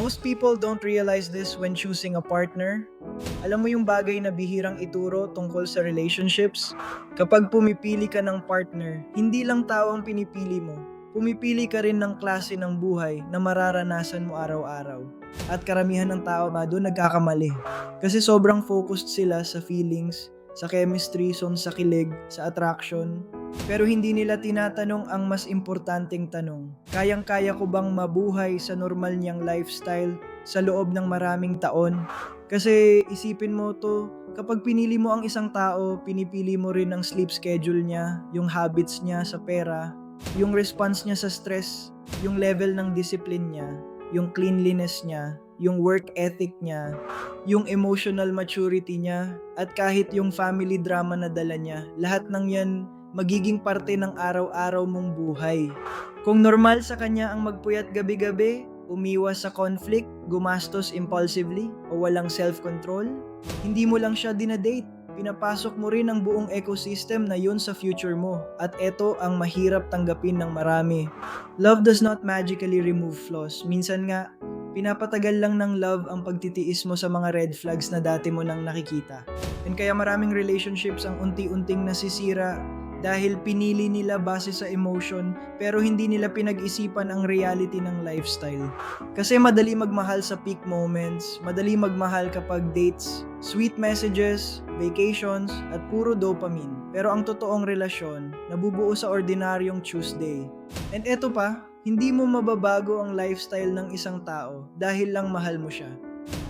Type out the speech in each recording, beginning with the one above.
Most people don't realize this when choosing a partner. Alam mo yung bagay na bihirang ituro tungkol sa relationships? Kapag pumipili ka ng partner, hindi lang tao ang pinipili mo. Pumipili ka rin ng klase ng buhay na mararanasan mo araw-araw. At karamihan ng tao doon nagkakamali. Kasi sobrang focused sila sa feelings, sa chemistry, sa kilig, sa attraction. Pero hindi nila tinatanong ang mas importanteng tanong. Kayang-kaya ko bang mabuhay sa normal niyang lifestyle sa loob ng maraming taon? Kasi isipin mo to, kapag pinili mo ang isang tao, pinipili mo rin ang sleep schedule niya, yung habits niya sa pera, yung response niya sa stress, yung level ng discipline niya, yung cleanliness niya, yung work ethic niya, yung emotional maturity niya, at kahit yung family drama na dala niya. Lahat ng yan magiging parte ng araw-araw mong buhay. Kung normal sa kanya ang magpuyat gabi-gabi, umiwas sa conflict, gumastos impulsively, o walang self-control, hindi mo lang siya dinadate. Pinapasok mo rin ang buong ecosystem na yun sa future mo. At eto ang mahirap tanggapin ng marami. Love does not magically remove flaws. Minsan nga, pinapatagal lang ng love ang pagtitiis mo sa mga red flags na dati mo nang nakikita. And kaya maraming relationships ang unti-unting nasisira dahil pinili nila base sa emotion pero hindi nila pinag-isipan ang reality ng lifestyle. Kasi madali magmahal sa peak moments, madali magmahal kapag dates, sweet messages, vacations, at puro dopamine. Pero ang totoong relasyon, nabubuo sa ordinaryong Tuesday. And eto pa, hindi mo mababago ang lifestyle ng isang tao dahil lang mahal mo siya.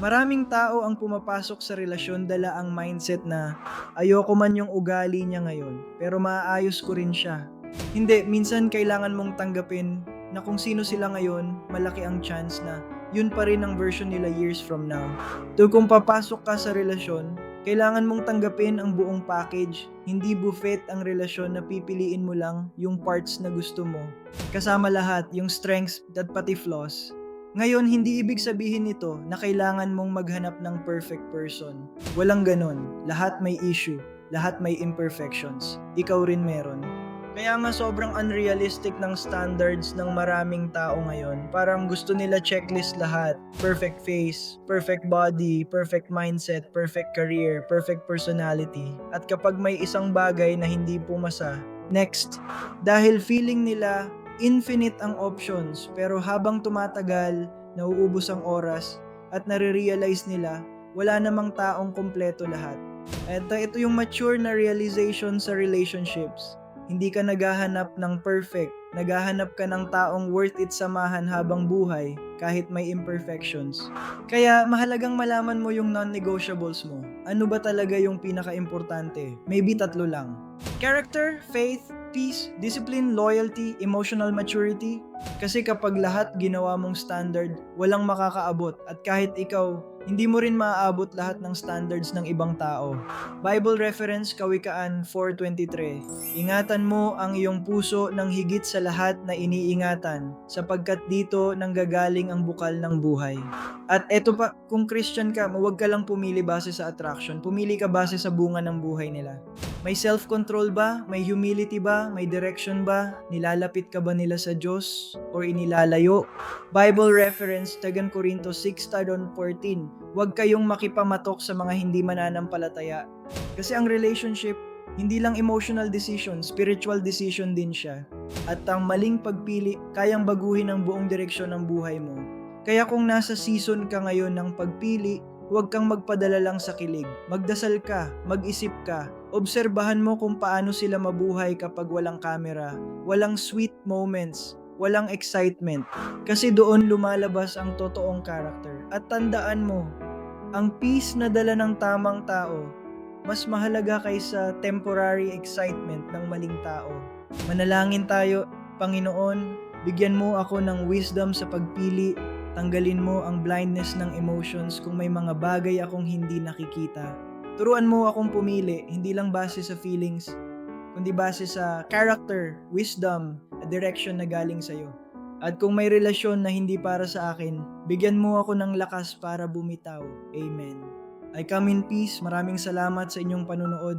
Maraming tao ang pumapasok sa relasyon dala ang mindset na ayoko man yung ugali niya ngayon, pero maaayos ko rin siya. Hindi, minsan kailangan mong tanggapin na kung sino sila ngayon, malaki ang chance na yun pa rin ang version nila years from now. Kung papasok ka sa relasyon, kailangan mong tanggapin ang buong package, hindi buffet ang relasyon na pipiliin mo lang yung parts na gusto mo. Kasama lahat, yung strengths at pati flaws. Ngayon, hindi ibig sabihin nito na kailangan mong maghanap ng perfect person. Walang ganon. Lahat may issue. Lahat may imperfections. Ikaw rin meron. Kaya nga sobrang unrealistic ng standards ng maraming tao ngayon. Parang gusto nila checklist lahat. Perfect face, perfect body, perfect mindset, perfect career, perfect personality. At kapag may isang bagay na hindi pumasa, next. Dahil feeling nila infinite ang options, pero habang tumatagal, nauubos ang oras at nare-realize nila wala namang taong kompleto lahat. At ito yung mature na realization sa relationships. Hindi ka naghahanap ng perfect, naghahanap ka ng taong worth it samahan habang buhay kahit may imperfections. Kaya mahalagang malaman mo yung non-negotiables mo. Ano ba talaga yung pinaka-importante? Maybe 3 lang. Character, faith, peace, discipline, loyalty, emotional maturity. Kasi kapag lahat ginawa mong standard, walang makakaabot. At kahit ikaw, hindi mo rin maaabot lahat ng standards ng ibang tao. Bible reference, Kawikaan 4:23. Ingatan mo ang iyong puso ng higit sa lahat na iniingatan, sapagkat dito nanggagaling ang bukal ng buhay. At eto pa, kung Christian ka, huwag ka lang pumili base sa attraction. Pumili ka base sa bunga ng buhay nila. May self-control ba? May humility ba? May direction ba? Nilalapit ka ba nila sa Diyos? Or inilalayo? Bible reference, 2 Corinto 6:14. Huwag kayong makipamatok sa mga hindi mananampalataya. Kasi ang relationship, hindi lang emotional decision, spiritual decision din siya. At ang maling pagpili, kayang baguhin ang buong direksyon ng buhay mo. Kaya kung nasa season ka ngayon ng pagpili, huwag kang magpadala lang sa kilig. Magdasal ka, mag-isip ka, obserbahan mo kung paano sila mabuhay kapag walang camera, walang sweet moments, walang excitement. Kasi doon lumalabas ang totoong character. At tandaan mo, ang peace na dala ng tamang tao, mas mahalaga kaysa temporary excitement ng maling tao. Manalangin tayo, Panginoon, bigyan mo ako ng wisdom sa pagpili, tanggalin mo ang blindness ng emotions kung may mga bagay akong hindi nakikita. Turuan mo akong pumili, hindi lang base sa feelings, kundi base sa character, wisdom, at direction na galing sa'yo. At kung may relasyon na hindi para sa akin, bigyan mo ako ng lakas para bumitaw. Amen. I come in peace. Maraming salamat sa inyong panunood.